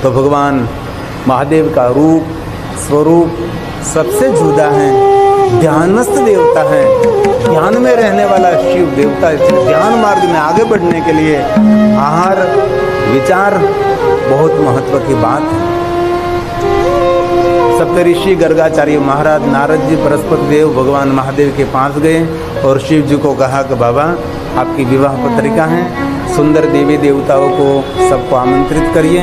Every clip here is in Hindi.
तो भगवान महादेव का रूप स्वरूप सबसे जुदा है, ध्यानस्थ देवता है, ध्यान में रहने वाला शिव देवता। इसलिए ध्यान मार्ग में आगे बढ़ने के लिए आहार विचार बहुत महत्व की बात है। सप्तऋषि गर्गाचार्य महाराज नारद जी बृहस्पति देव भगवान महादेव के पास गए और शिव जी को कहा कि बाबा आपकी विवाह पत्रिका है, सुंदर देवी देवताओं को सबको आमंत्रित करिए,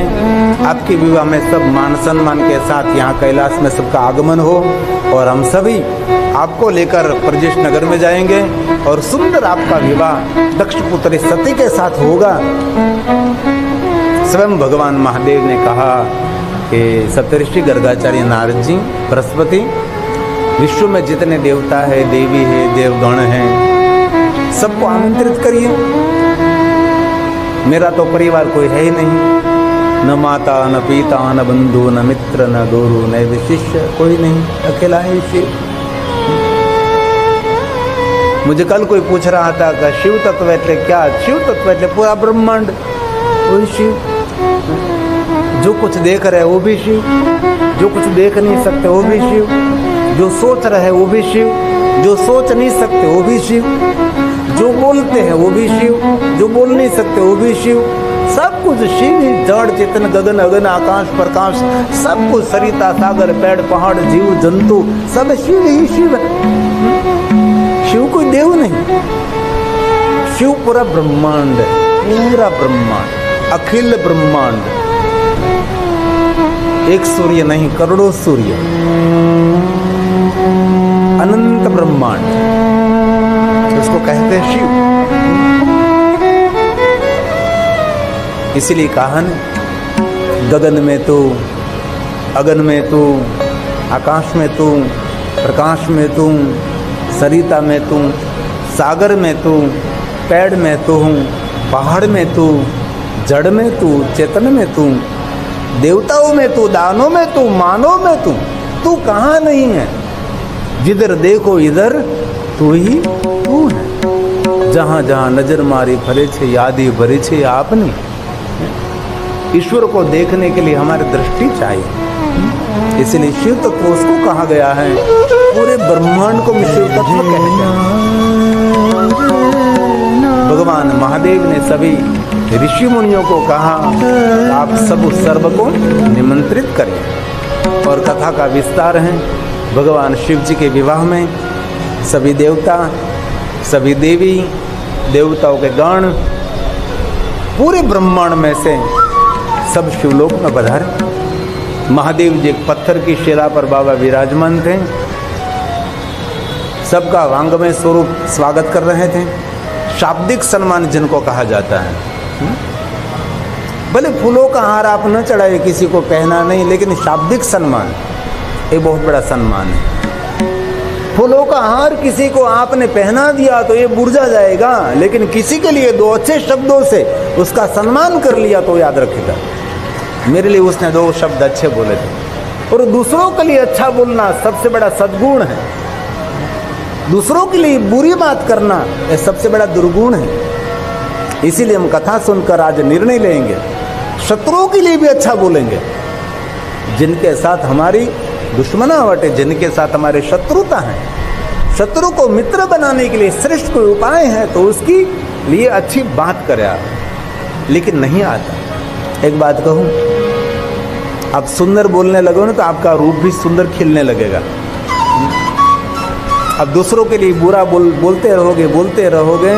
आपके विवाह में सब मान सम्मान के साथ यहाँ कैलाश में सबका आगमन हो और हम सभी आपको लेकर प्रजेश नगर में जाएंगे और सुंदर आपका विवाह दक्ष पुत्री सती के साथ होगा। स्वयं भगवान महादेव ने कहा कि सप्तऋषि गर्गाचार्य नारद जी बृहस्पति, विश्व में जितने देवता है, देवी है, देवगण हैं, सबको आमंत्रित करिए। मेरा तो परिवार कोई है ही नहीं, न माता न पिता न बंधु न मित्र न गुरु न शिष्य, कोई नहीं, अकेला है शिव। मुझे कल कोई पूछ रहा था कि शिव तत्व एटले क्या? शिव तत्व एटले पूरा ब्रह्मांड, वही शिव। जो कुछ देख रहे वो भी शिव, जो कुछ देख नहीं सकते वो भी शिव, जो सोच रहे वो भी शिव, जो सोच नहीं सकते वो भी शिव, जो बोलते हैं वो भी शिव, जो बोल नहीं सकते वो भी शिव। सब कुछ शिव ही, जड़ चेतन गगन अगन आकाश प्रकाश, सब कुछ सरिता सागर पेड़ पहाड़ जीव जंतु सब शिव ही शिव है। शिव कोई देव नहीं, शिव पूरा ब्रह्मांड, पूरा ब्रह्मांड, अखिल ब्रह्मांड। एक सूर्य नहीं, करोड़ों सूर्य, अनंत ब्रह्मांड, उसको कहते हैं शिव। इसीलिए कहा न, गगन में तू, अगन में तू, आकाश में तू, प्रकाश में तू, सरिता में तू, सागर में तू, पेड़ में तू, पहाड़ में तू, जड़ में तू, चेतन में तू, देवताओं में तू, दानों में तू, मानव में तू कहाँ नहीं है? जिधर देखो इधर तू ही तू है। जहाँ जहाँ नजर मारी फरे छे यादी भरी छे आपने। ईश्वर को देखने के लिए हमारी दृष्टि चाहिए, इसलिए शिव तत्व उसको कहा गया है। पूरे ब्रह्मांड को शिव तत्व कहते हैं। भगवान महादेव ने सभी ऋषि मुनियों को कहा आप सब सर्व को निमंत्रित करिए। और कथा का विस्तार है, भगवान शिव जी के विवाह में सभी देवता, सभी देवी देवताओं के गण, पूरे ब्रह्मांड में से सब शिवलोक में पधारे। महादेव जी एक पत्थर की शिला पर बाबा विराजमान थे, सबका वांगमय स्वरूप स्वागत कर रहे थे। शाब्दिक सम्मान जिनको कहा जाता है, भले फूलों का हार आप न चढ़ाए, किसी को पहना नहीं, लेकिन शाब्दिक सम्मान एक बहुत बड़ा सम्मान है। फूलों का हार किसी को आपने पहना दिया तो ये बुर्जा जाएगा, लेकिन किसी के लिए दो अच्छे शब्दों से उसका सम्मान कर लिया तो याद रखेगा, मेरे लिए उसने दो शब्द अच्छे बोले थे। और दूसरों के लिए अच्छा बोलना सबसे बड़ा सद्गुण है, दूसरों के लिए बुरी बात करना यह सबसे बड़ा दुर्गुण है। इसीलिए हम कथा सुनकर आज निर्णय लेंगे, शत्रुओं के लिए भी अच्छा बोलेंगे। जिनके साथ हमारी दुश्मनावट है, जिनके साथ हमारे शत्रुता है, शत्रु को मित्र बनाने के लिए श्रेष्ठ कोई उपाय है तो उसकी लिए अच्छी बात करे आप, लेकिन नहीं आता। एक बात कहूं, आप सुंदर बोलने लगो ना तो आपका रूप भी सुंदर खिलने लगेगा। अब दूसरों के लिए बुरा बोलते रहोगे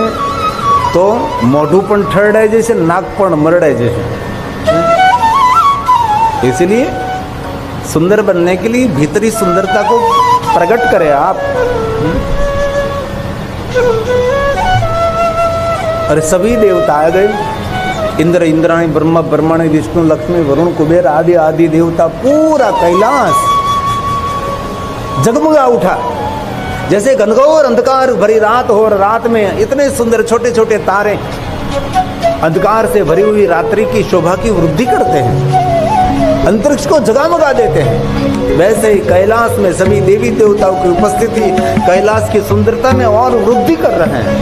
तो मोढ़ूपन ठरड़े जैसे, नाकपन मरड़े जैसे। इसलिए सुंदर बनने के लिए भीतरी सुंदरता को प्रकट करें आप। अरे सभी देवता आ गए, इंद्र इंद्राणी ब्रह्मा ब्रह्माणी विष्णु लक्ष्मी वरुण कुबेर आदि आदि देवता, पूरा कैलाश जगमगा उठा। जैसे घनघोर अंधकार भरी रात हो और रात में इतने सुंदर छोटे छोटे तारे अंधकार से भरी हुई रात्रि की शोभा की वृद्धि करते हैं, अंतरिक्ष को जगमगा देते हैं, वैसे ही कैलाश में सभी देवी देवताओं की उपस्थिति कैलाश की सुंदरता में और वृद्धि कर रहे हैं।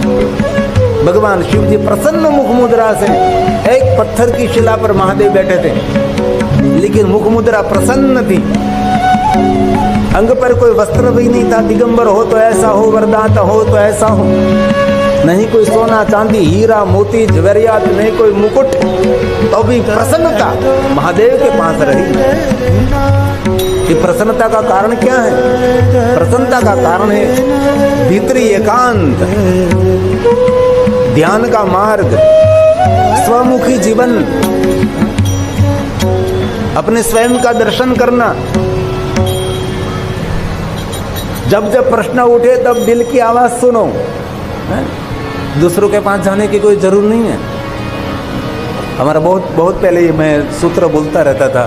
भगवान शिव जी प्रसन्न मुख मुद्रा से एक पत्थर की शिला पर महादेव बैठे थे। लेकिन मुख मुद्रा प्रसन्न थी। अंग पर कोई वस्त्र भी नहीं था। दिगंबर हो तो ऐसा हो, वरदाता हो तो ऐसा हो। नहीं कोई सोना चांदी हीरा मोती जवेरियात, नहीं कोई मुकुट, तो भी प्रसन्नता महादेव के पास रही। ये प्रसन्नता का कारण क्या है? प्रसन्नता का कारण है भीतरी एकांत, ध्यान का मार्ग, स्वमुखी जीवन, अपने स्वयं का दर्शन करना। जब जब प्रश्न उठे तब दिल की आवाज सुनो। दूसरों के पास जाने की कोई जरूर नहीं है। हमारा बहुत पहले मैं सूत्र बोलता रहता था,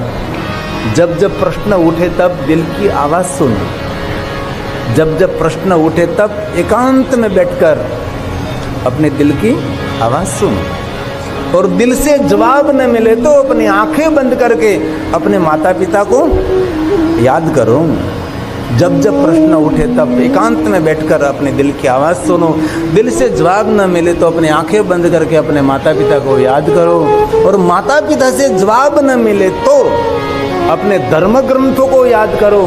जब जब प्रश्न उठे तब दिल की आवाज सुनो। जब जब प्रश्न उठे तब एकांत में बैठकर अपने दिल की आवाज सुनो। और दिल से जवाब न मिले तो अपनी आंखें बंद करके अपने माता पिता को याद करो। जब जब प्रश्न उठे तब एकांत में बैठकर अपने दिल की आवाज सुनो। दिल से जवाब न मिले तो अपनी आंखें बंद करके अपने माता पिता को याद करो। और माता पिता से जवाब न मिले तो अपने धर्म ग्रंथों को याद करो।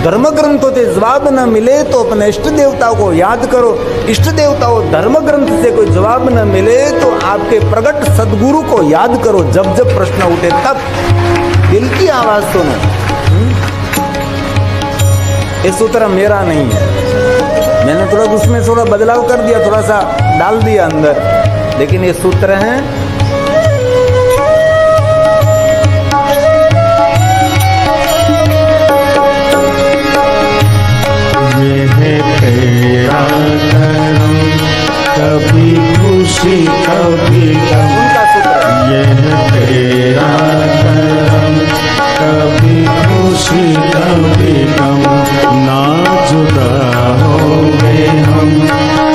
धर्म ग्रंथों से जवाब न मिले तो अपने इष्ट देवताओं को याद करो। इष्ट देवताओं धर्म ग्रंथ से कोई जवाब न मिले तो आपके प्रगट सदगुरु को याद करो। जब जब प्रश्न उठे तब दिल की आवाज सुनो। ये सूत्र मेरा नहीं है, मैंने थोड़ा उसमें थोड़ा बदलाव कर दिया, थोड़ा सा डाल दिया अंदर, लेकिन ये सूत्र है ये है तेरा करम, कभी खुशी कभी गम। उनका सूत्र ये है तेरा करम, कभी खुशी कभी गम। ना जुदा होंगे हम,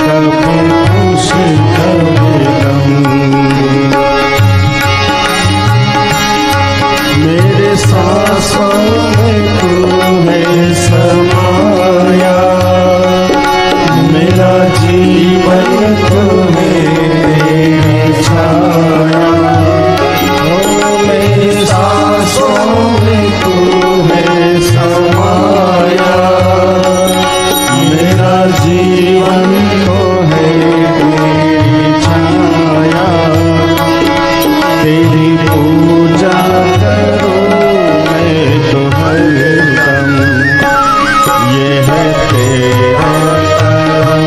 कभी खुशी कभी गम। मेरे सांसों में तू है समाया, मेरा जीवन तुम्हें छाया। मेरे सांसों में तू है समाया, मेरा जीवन तो है तेरी छाया। तेरी पूजा करूं मैं तो हरदम, ये है तेरा करम,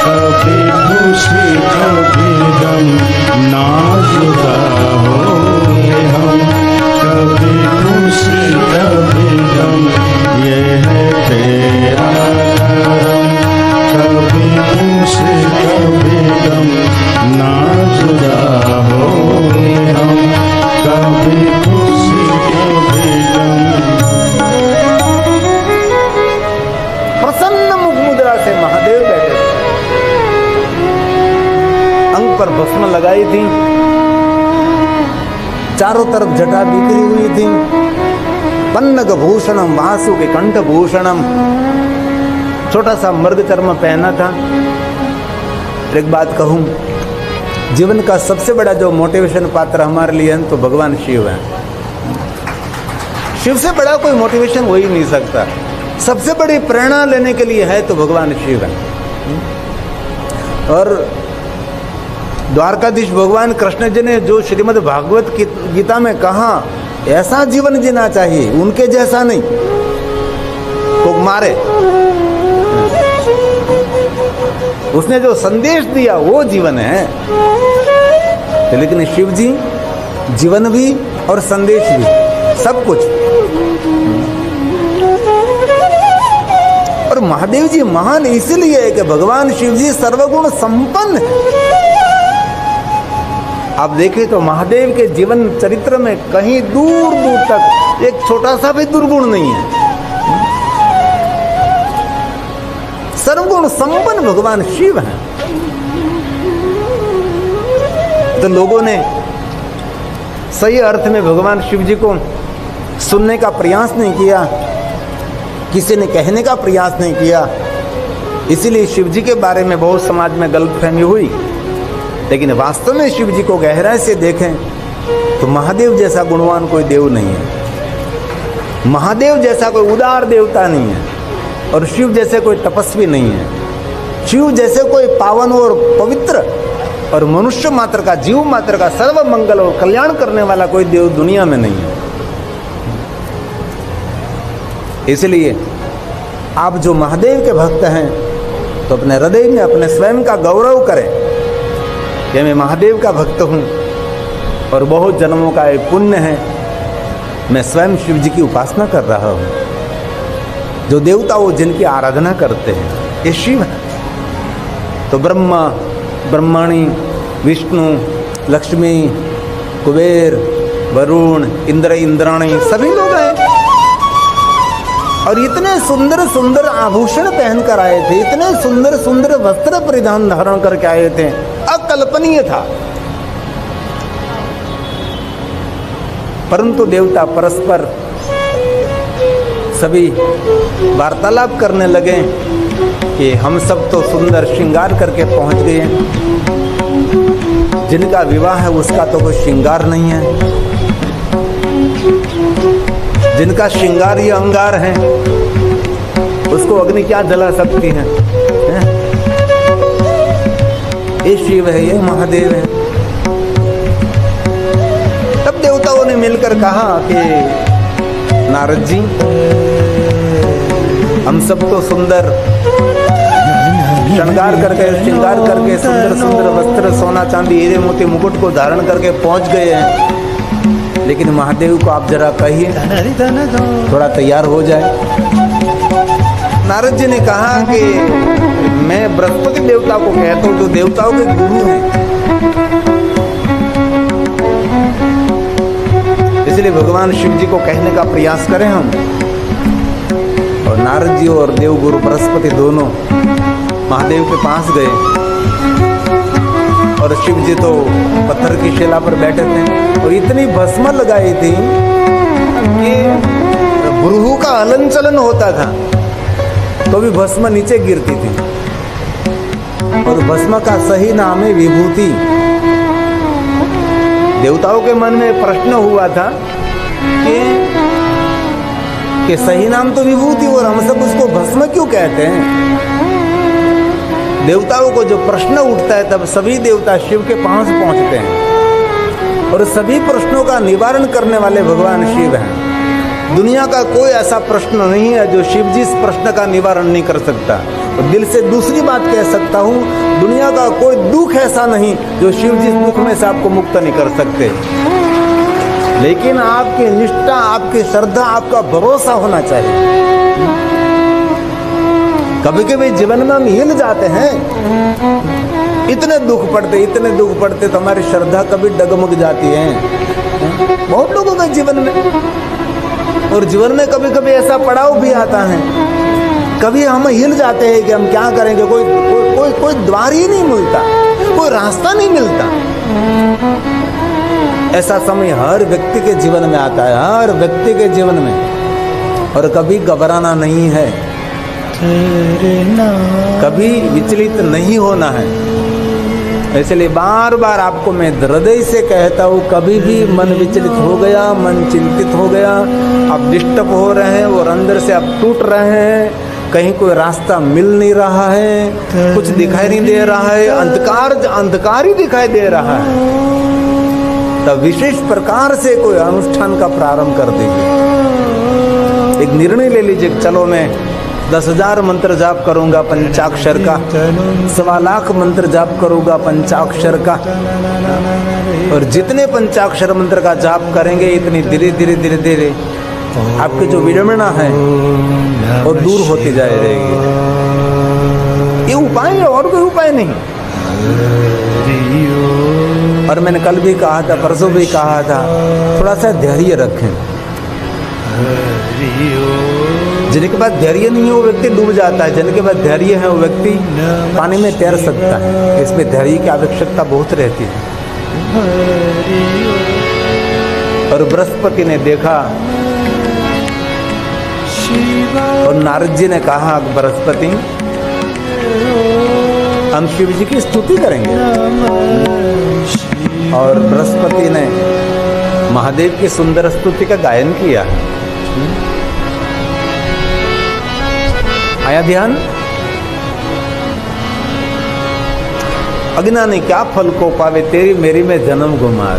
कभी खुशी कभी गम। ना जुदा होंगे हम, कभी खुशी कभी गम। ये है तेरा करम, कभी खुशी कभी गम। ना जुदा होंगे हम, कभी खुशी कभी गम। प्रसन्न मुख मुद्रा से महादेव बैठे थे। अंग पर भस्म लगाई थी, चारों तरफ जटा बिखरी हुई थी। पन्नग भूषणम वासु के कंठ भूषणम, छोटा सा मृग चर्म पहना था। एक बात कहूं, जीवन का सबसे बड़ा जो मोटिवेशन पात्र हमारे लिए है तो भगवान शिव है। शिव से बड़ा कोई मोटिवेशन हो ही नहीं सकता। सबसे बड़ी प्रेरणा लेने के लिए है तो भगवान शिव है। और द्वारकाधीश भगवान कृष्ण जी ने जो श्रीमद् भागवत गीता में कहा, ऐसा जीवन जीना चाहिए, उनके जैसा नहीं, तो मारे। उसने जो संदेश दिया वो जीवन है। लेकिन शिव जी जीवन भी और संदेश भी, सब कुछ। और महादेव जी महान इसलिए है कि भगवान शिव जी सर्वगुण संपन्न है। आप देखें तो महादेव के जीवन चरित्र में कहीं दूर दूर तक एक छोटा सा भी दुर्गुण नहीं है। सर्वगुण संपन्न भगवान शिव है। तो लोगों ने सही अर्थ में भगवान शिव जी को सुनने का प्रयास नहीं किया, किसी ने कहने का प्रयास नहीं किया। इसीलिए शिव जी के बारे में बहुत समाज में गलतफहमी हुई। लेकिन वास्तव में शिव जी को गहराई से देखें तो महादेव जैसा गुणवान कोई देव नहीं है, महादेव जैसा कोई उदार देवता नहीं है, और शिव जैसे कोई तपस्वी नहीं है, शिव जैसे कोई पावन और पवित्र और मनुष्य मात्र का, जीव मात्र का सर्व मंगल और कल्याण करने वाला कोई देव दुनिया में नहीं है। इसलिए आप जो महादेव के भक्त हैं तो अपने हृदय में अपने स्वयं का गौरव करें कि मैं महादेव का भक्त हूँ और बहुत जन्मों का एक पुण्य है, मैं स्वयं शिव जी की उपासना कर रहा हूँ। जो देवता वो जिनकी आराधना करते हैं ये शिव है। तो ब्रह्मा, ब्रह्माणी, विष्णु, लक्ष्मी, कुबेर, वरुण, इंद्र, इंद्राणी सभी लोग हैं, और इतने सुंदर सुंदर आभूषण पहन कर आए थे, इतने सुंदर सुंदर वस्त्र परिधान धारण करके आए थे, अकल्पनीय था। परंतु देवता परस्पर सभी वार्तालाप करने लगे कि हम सब तो सुंदर श्रृंगार करके पहुंच गए, जिनका विवाह है उसका तो कोई श्रृंगार नहीं है, जिनका श्रृंगार ये अंगार है उसको अग्नि क्या जला सकती है? ये शिव है, ये महादेव है। तब देवताओं ने मिलकर कहा कि नारद जी, हम सब तो सुंदर श्रृंगार करके सुंदर सुंदर वस्त्र, सोना चांदी, हीरे मोती, मुकुट को धारण करके पहुंच गए हैं, लेकिन महादेव को आप जरा कहिए थोड़ा तैयार हो जाए। नारद जी ने कहा कि मैं बृहस्पति देवता को कहता हूँ जो देवताओं के गुरु हैं, इसलिए भगवान शिव जी को कहने का प्रयास करें हम। और नारद जी और देवगुरु बृहस्पति दोनों महादेव के पास गए, और शिव जी तो पत्थर की शिला पर बैठे थे और इतनी भस्म लगाई थी कि भ्रूहु का हलन चलन होता था तो भी भस्म नीचे गिरती थी। और भस्म का सही नाम है विभूति। देवताओं के मन में प्रश्न हुआ था कि सही नाम तो विभूति और हम सब उसको भस्म क्यों कहते हैं। देवताओं को जो प्रश्न उठता है तब सभी देवता शिव के पास पहुंचते हैं, और सभी प्रश्नों का निवारण करने वाले भगवान शिव हैं। दुनिया का कोई ऐसा प्रश्न नहीं है जो शिव जी इस प्रश्न का निवारण नहीं कर सकता। और दिल से दूसरी बात कह सकता हूँ, दुनिया का कोई दुख ऐसा नहीं जो शिव जी इस दुख में से आपको मुक्त नहीं कर सकते। लेकिन आपकी निष्ठा, आपकी श्रद्धा, आपका भरोसा होना चाहिए। कभी कभी जीवन में हम हिल जाते हैं, इतने दुख पड़ते तो हमारी श्रद्धा कभी डगमग जाती है, बहुत लोगों के जीवन में। और जीवन में कभी कभी ऐसा पड़ाव भी आता है, कभी हम हिल जाते हैं कि हम क्या करेंगे, कोई द्वार ही नहीं मिलता, कोई रास्ता नहीं मिलता। ऐसा समय हर व्यक्ति के जीवन में आता है, हर व्यक्ति के जीवन में। और कभी घबराना नहीं है, कभी विचलित नहीं होना है। इसलिए बार बार आपको मैं हृदय से कहता हूँ, कभी भी मन विचलित हो गया, मन चिंतित हो गया, आप डिस्टर्ब हो रहे हैं और अंदर से आप टूट रहे हैं, कहीं कोई रास्ता मिल नहीं रहा है, कुछ दिखाई नहीं दे रहा है, अंधकार ही दिखाई दे रहा है, तब विशेष प्रकार से कोई अनुष्ठान का प्रारंभ कर दीजिए। एक निर्णय ले लीजिए, चलो मैं 10,000 मंत्र जाप करूंगा पंचाक्षर का, 1.25 लाख मंत्र जाप करूंगा पंचाक्षर का। और जितने पंचाक्षर मंत्र का जाप करेंगे इतनी धीरे धीरे आपकी जो विडंबना है वो दूर होती जा रहेगी। ये उपाय है, और कोई उपाय नहीं। और मैंने कल भी कहा था, परसों भी कहा था, थोड़ा सा धैर्य रखें। जिनके पास धैर्य नहीं है वो व्यक्ति डूब जाता है, जिनके पास धैर्य है वो व्यक्ति पानी में तैर सकता है। इसमें धैर्य की आवश्यकता बहुत रहती है। और बृहस्पति ने देखा और नारद जी ने कहा, बृहस्पति हम शिव जी की स्तुति करेंगे। और बृहस्पति ने महादेव की सुंदर स्तुति का गायन किया। आया ध्यान? अज्ञानी क्या फल को पावे, तेरी मेरी में जन्म गुमार।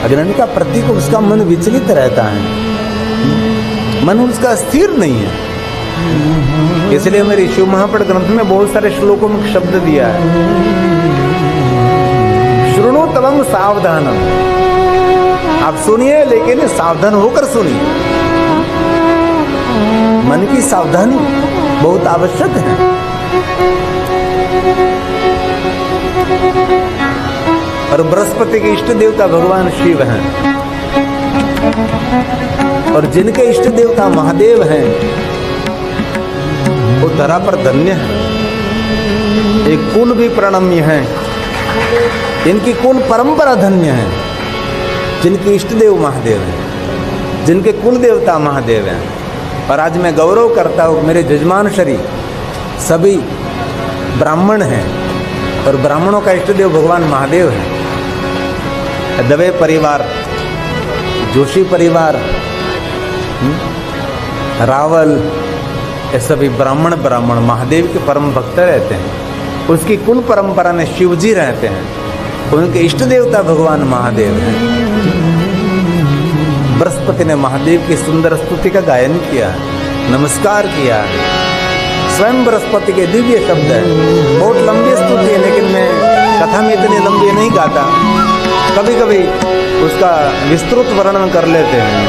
अज्ञानी का प्रतीक उसका मन विचलित रहता है, मन उसका स्थिर नहीं है। इसलिए मेरे शिव महापट ग्रंथ में बहुत सारे श्लोकों में शब्द दिया है, श्रुणु तवम सावधानम। आप सुनिए लेकिन सावधान होकर सुनिए। मन की सावधानी बहुत आवश्यक है। और बृहस्पति के इष्ट देवता भगवान शिव हैं, और जिनके इष्ट देवता महादेव हैं वो धरा पर धन्य है। एक कुल भी प्रणम्य है, इनकी कुल परंपरा धन्य है। जिनके इष्ट देव महादेव हैं, जिनके कुल देवता महादेव हैं। और आज मैं गौरव करता हूँ मेरे जजमान श्री सभी ब्राह्मण हैं, और ब्राह्मणों का इष्ट देव भगवान महादेव है। दवे परिवार, जोशी परिवार, रावल, ये सभी ब्राह्मण महादेव के परम भक्त रहते हैं। उसकी कुल परंपरा में शिवजी रहते हैं, उनके इष्ट देवता भगवान महादेव हैं। बृहस्पति ने महादेव की सुंदर स्तुति का गायन किया, नमस्कार किया। स्वयं बृहस्पति के दिव्य शब्द है। बहुत लंबी स्तुति है, लेकिन मैं कथा में इतनी लंबी नहीं गाता, कभी कभी उसका विस्तृत वर्णन कर लेते हैं।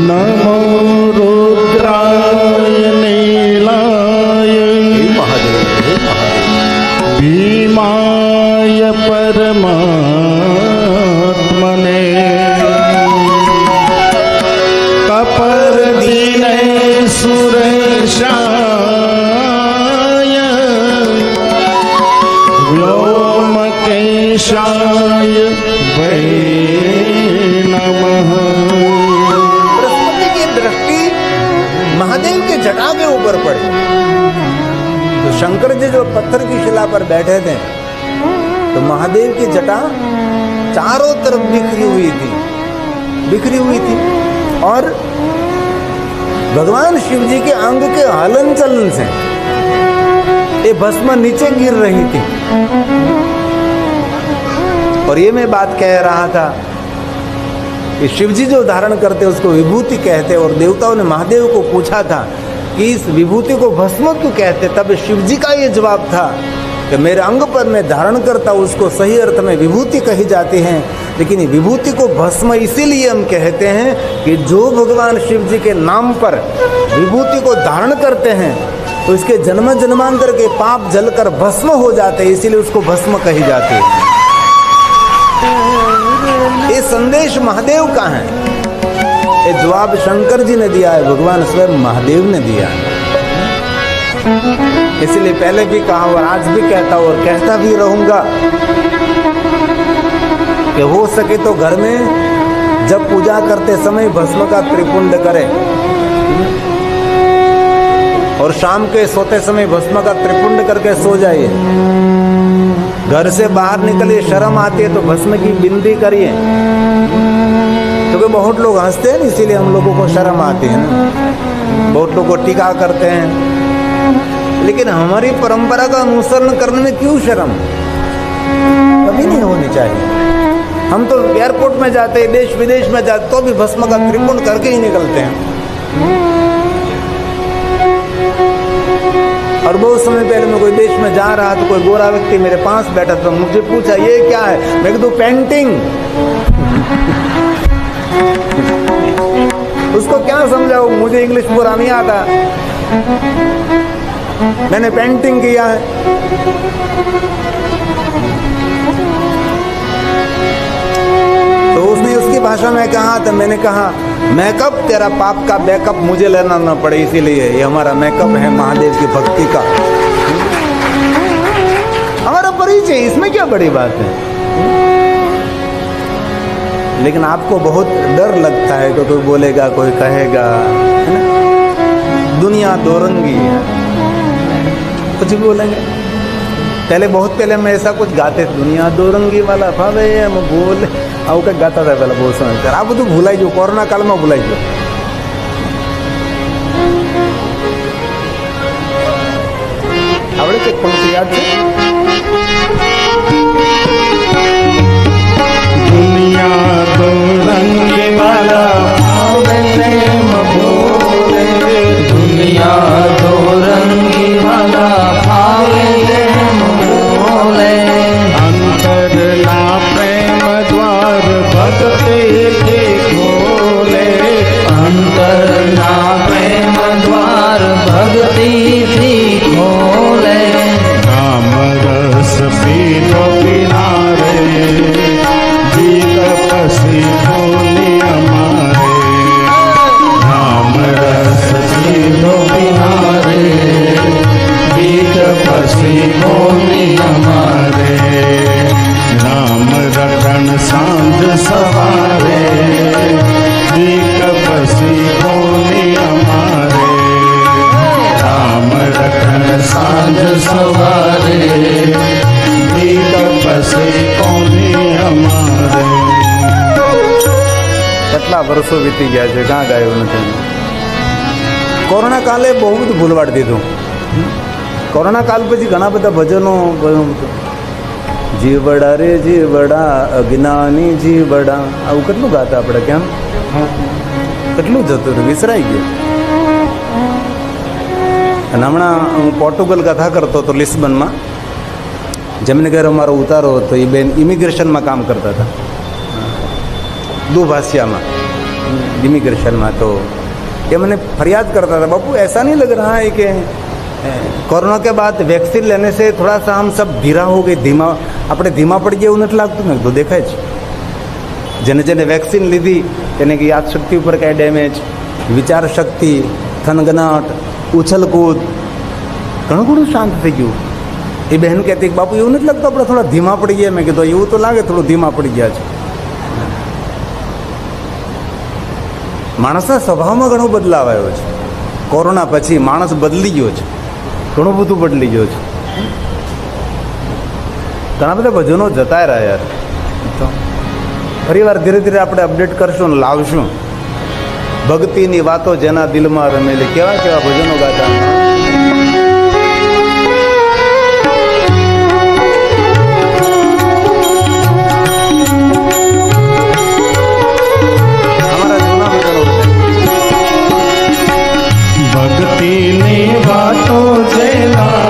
नमो रुद्राय नीलाय महादेव भीमाय परमात्मने कपर्दिने सुरेशाय व्योमकेशाय वै नमः। बृहस्पति की दृष्टि महादेव के जटा के ऊपर पड़ी। तो शंकर जी जो पत्थर की शिला पर बैठे थे, तो महादेव की जटा चारों तरफ बिखरी हुई थी, और भगवान शिव जी के अंग के हलन चलन से ये भस्म नीचे गिर रही थी। और ये मैं बात कह रहा था कि शिव जी जो धारण करते उसको विभूति कहते, और देवताओं ने महादेव को पूछा था कि इस विभूति को भस्म क्यों कहते। तब शिव जी का ये जवाब था कि मेरे अंग पर मैं धारण करता हूँ, उसको सही अर्थ में विभूति कही जाती है, लेकिन विभूति को भस्म इसीलिए हम कहते हैं कि जो भगवान शिव जी के नाम पर विभूति को धारण करते हैं तो इसके जन्म जन्मांतर के पाप जलकर भस्म हो जाते हैं, इसीलिए उसको भस्म कही जाती है। ये संदेश महादेव का है, ये जवाब शंकर जी ने दिया है, भगवान स्वयं महादेव ने दिया है। इसलिए पहले भी कहा और आज भी कहता हूं और कहता भी रहूंगा कि हो सके तो घर में जब पूजा करते समय भस्म का त्रिपुंड करें, और शाम के सोते समय भस्म का त्रिपुंड करके सो जाइए। घर से बाहर निकलिए, शर्म आती है तो भस्म की बिंदी करिए, क्योंकि बहुत लोग हंसते हैं, इसीलिए हम लोगों को शर्म आती है ना। बहुत लोग को टीका करते हैं, लेकिन हमारी परंपरा का अनुसरण करने में क्यों शर्म? कभी नहीं होनी चाहिए। हम तो एयरपोर्ट में जाते हैं, देश विदेश में जाते तो भी भस्म का त्रिपुंड करके ही निकलते हैं। और बहुत समय पहले मैं कोई देश में जा रहा तो कोई गोरा व्यक्ति मेरे पास बैठा था, मुझे पूछा ये क्या है? मैं कहता पेंटिंग। उसको क्या समझाऊं, मुझे इंग्लिश पूरा नहीं आता, मैंने पेंटिंग किया है। तो उसने उसकी भाषा में कहा तो मैंने कहा मेकअप तेरा पाप का बैकअप मुझे लेना ना पड़े, इसीलिए ये हमारा मेकअप है महादेव की भक्ति का, हमारा परिचय, इसमें क्या बड़ी बात है। लेकिन आपको बहुत डर लगता है कि कोई बोलेगा, कोई कहेगा, है ना? दुनिया दो रंगी है, कुछ भी बोलेंगे। पहले बहुत पहले हम ऐसा कुछ गाते थे, दुनिया दो रंगी वाला भावे हम बोले આવું કંઈક ગાતા હતા પહેલાં બહુ સમય ત્યારે. આ બધું ભૂલાઈ ગયું, કોરોના કાળમાં ભૂલાઈ ગયું. આવડે છે પંક્તિ યાદ છે? दुनिया दो रंग वाला भावे हम बोले, दुनिया दो रंगी वाला भावे हम बोले, अंतर ना प्रेम द्वार भक्ति के खोले, अंतर ना प्रेम द्वार भक्ति थी खोले, राम रस पीलो किनारे जीत पसी बोली हमारे, राम रस पीलो किनारे जीत पसी बोली हमारे, राम रतन सांझ सवारे जीत पसी बोली हमारे, राम रतन सांझ सवारे जीत पसी बोली हमारे. કેટલા વર્ષો વીતી ગયા છે, કાં ગાયું નથી. કોરોના કાલે બહુ બધું ભૂલવાડી દીધું. કોરોના કાલ પછી ઘણા બધા ભજનો, જીવડા રે જીવડા અજ્ઞાની જીવડા, આવું કેટલું ગાતા આપણે, કેમ કેટલું જતું રહ્યું, વિસરાઈ ગયું. અને હમણાં હું પોર્ટુગલ કથા કરતો હતો લિસ્બનમાં, જેમને ઘરે અમારો ઉતારો હતો, એ બેન ઇમિગ્રેશનમાં કામ કરતા હતા, दुभाषिया इमिग्रेशन में. तो ये मैंने फरियाद करता था, बापू ऐसा नहीं लग रहा है कि कोरोना के बाद वैक्सीन लेने से थोड़ा सा हम सब धीरा हो गए, धीमा આપણે ધીમા પડી ગયા એવું નથી લાગતું ને? તો દેખાય છે જેને જેને વેક્સિન લીધી તેને કે યાદ શક્તિ ઉપર કાંઈ ડેમેજ, વિચાર શક્તિ, થનગનાટ, ઉછલકૂદ, ઘણું ઘણું શાંત થઈ ગયું. એ બહેન કહેતી કે બાપુ એવું નથી લાગતું આપણે થોડા ધીમા પડી ગયા? મેં કીધું એવું તો લાગે થોડું ધીમા પડી ગયા છે. માણસના સ્વભાવમાં ઘણો બદલાવ આવ્યો છે. કોરોના પછી માણસ બદલી ગયો છે, ઘણું બધું બદલી ગયો છે. ઘણા બધા ભજનો જતા રહ્યા યાર. તો ફરી વાર ધીરે ધીરે આપણે અપડેટ કરશું ને લાવશું. ભક્તિની વાતો જેના દિલમાં રમેલી, કેવા કેવા ભજનો ગાતા. ભક્તિની વાતો જેના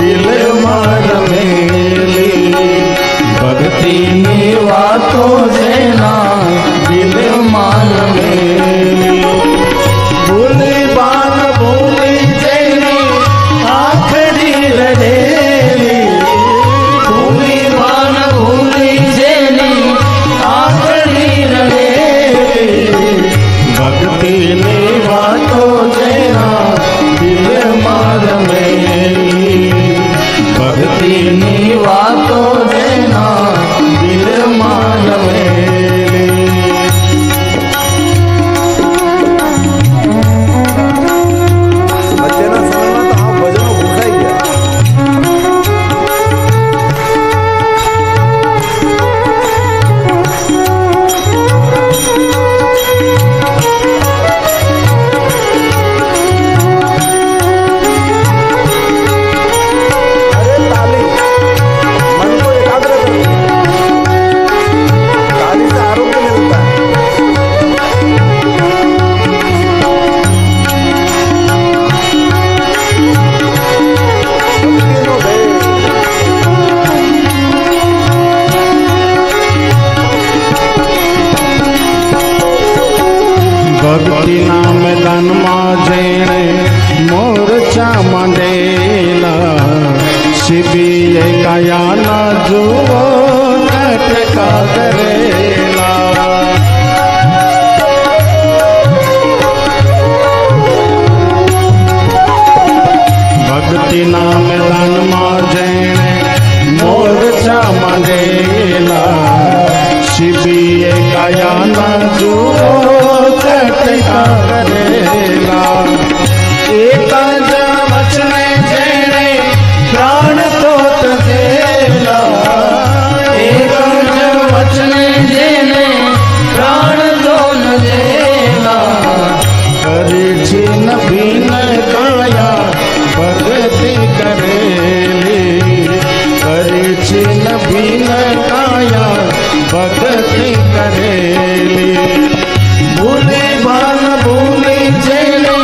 દિલમાં રમેલી, ભક્તિની વાતો જેના દિલમાં રમેલી, ભૂલી બાન ભૂલી જેની આખરી રહેલી, ભૂલી બાન ભૂલી જેની આખરી રહેલી, ભક્તિની વાતો જેના દિલમાં રમેલી, ભક્તિની વાતો જેના દિલમાં રમેલી. વચ્ચેના સમયમાં તો આ ભજનો ભૂખાઈ ગયા. અરે તાલી, મન को एकाग्र करती है. ताली से आरोग्य मिलता है. ભક્તિનો ભેદ. ભક્તિના મેદાનમાં જેણે મોરચા માંડેલા, શિબીએ કાયાના જુઓ કટકા કરેલા. ભક્તિના મેદાનમાં જેણે મોરચા માંડેલા, શિબીએ કાયાના જુઓ કટકા કરેલા. એક જ વચને જેણે પ્રાણ તો તજે भक्ति करेली भूली भान भूली जेने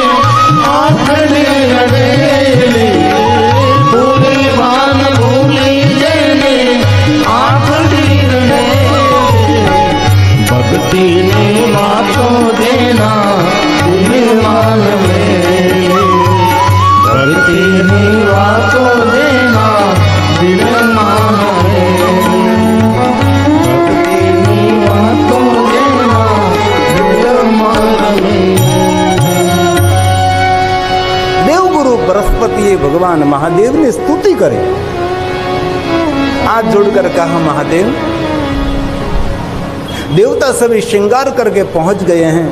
आखड़ी रड़ेली भूली भान भूली जेने आखड़ी रड़ेली भक्ति ने बातों देना दिल मान में भक्ति ने बातों देना दिल मान में भक्ति ने बातों देना दिल मान में। देवगुरु बृहस्पति भगवान महादेव ने स्तुति करी। हाथ जोड़कर कहा, महादेव, देवता सभी श्रृंगार करके पहुंच गए हैं,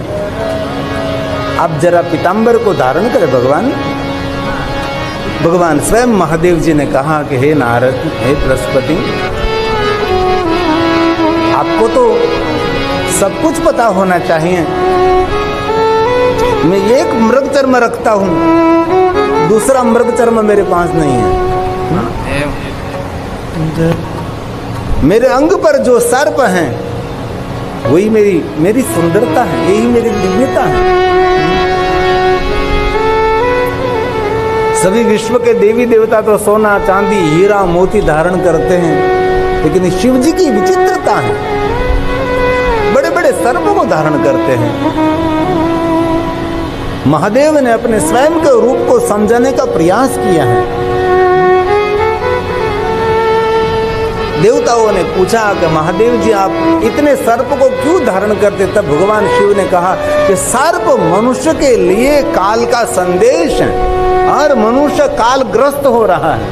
अब जरा पीतांबर को धारण करें भगवान। भगवान स्वयं महादेव जी ने कहा कि हे नारद, हे बृहस्पति, आपको तो सब कुछ पता होना चाहिए। मैं एक मृग चर्म रखता हूं, दूसरा मृग चर्म मेरे पास नहीं है। मेरे अंग पर जो सर्प हैं वही मेरी सुंदरता है, यही मेरी दिव्यता है। सभी विश्व के देवी देवता तो सोना चांदी हीरा मोती धारण करते हैं, लेकिन शिव जी की विचित्रता है, बड़े बड़े सर्प को धारण करते हैं। महादेव ने अपने स्वयं के रूप को समझाने का प्रयास किया है। देवताओं ने पूछा कि महादेव जी, आप इतने सर्प को क्यों धारण करते? तब भगवान शिव ने कहा कि सर्प मनुष्य के लिए काल का संदेश है और मनुष्य कालग्रस्त हो रहा है।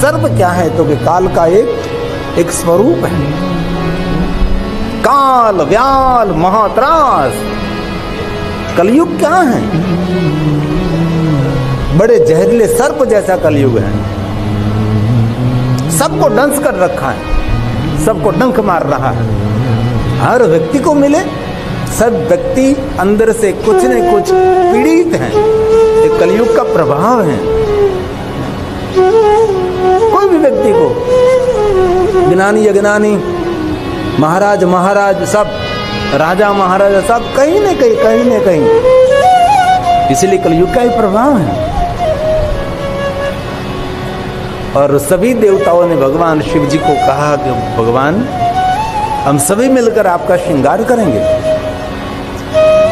सर्प क्या है? तो कि काल का एक स्वरूप है। काल व्याल महात्रास, कलयुग क्या है? बड़े जहरीले सर्प जैसा कलयुग है। सबको डंस कर रखा है, सबको डंक मार रहा है। हर व्यक्ति को मिले, सब व्यक्ति अंदर से कुछ न कुछ पीड़ित हैं। ये कलयुग का प्रभाव है। कोई भी व्यक्ति को, ज्ञानी अज्ञानी, महाराज सब, राजा महाराजा सब, कहीं न कहीं, इसलिए कलयुग का ही प्रभाव है। और सभी देवताओं ने भगवान शिव जी को कहा कि भगवान, हम सभी मिलकर आपका श्रृंगार करेंगे।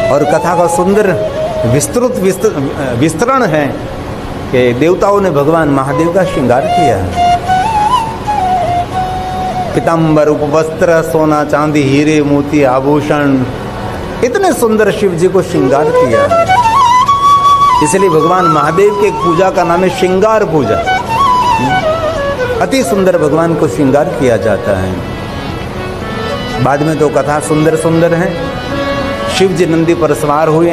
और कथा का सुंदर विस्तृत विस्तरण है कि देवताओं ने भगवान महादेव का श्रृंगार किया है। पीतांबर उपवस्त्र, सोना चांदी हीरे मोती आभूषण, इतने सुंदर शिव जी को श्रृंगार किया है। इसलिए भगवान महादेव के पूजा का नाम है श्रृंगार पूजा। अति सुंदर भगवान को श्रृंगार किया जाता है। बाद में तो कथा सुंदर है। शिव जी नंदी पर सवार हुए,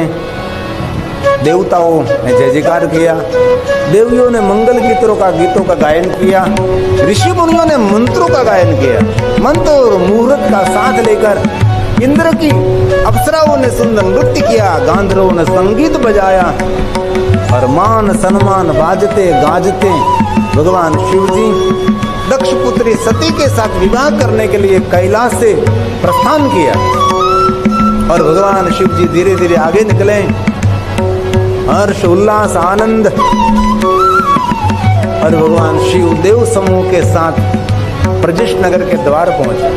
देवताओं ने जय जयकार किया, देवियों ने मंगल गीतों का गायन किया, ऋषि मुनियों ने मंत्रों का गायन किया। मंत्र और मुहूर्त का साथ लेकर इंद्र की अप्सराओं ने सुंदर नृत्य किया, गांधर्वों ने संगीत बजाया और मान सम्मान बाजते गाजते भगवान शिव जी दक्ष पुत्री सती के साथ विवाह करने के लिए कैलाश से प्रस्थान किया। और भगवान शिव जी धीरे धीरे आगे निकले, हर्ष उल्लास आनंद, और भगवान शिव देव समूह के साथ प्रजिष्ठ नगर के द्वार पहुंचे।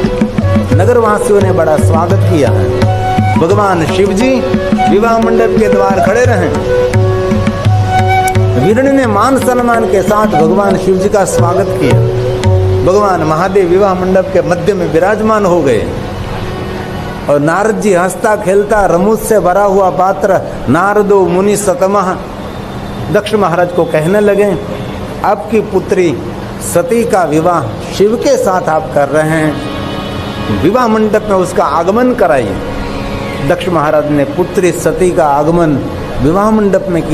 नगरवासियों ने बड़ा स्वागत किया है। भगवान शिव जी विवाह मंडप के द्वार खड़े रहे। वीरणी ने मान सम्मान के साथ भगवान शिव जी का स्वागत किया। भगवान महादेव विवाह मंडप के मध्य में विराजमान हो गए और नारद जी हंसता खेलता रमुज से भरा हुआ पात्र नारदो मुनि सतमः दक्ष महाराज को कहने लगे, आपकी पुत्री सती का विवाह शिव के साथ आप कर रहे हैं, विवाह मंडप में उसका आगमन कराइए। दक्ष महाराज ने पुत्री सती का आगमन विवाह मंडप में किया।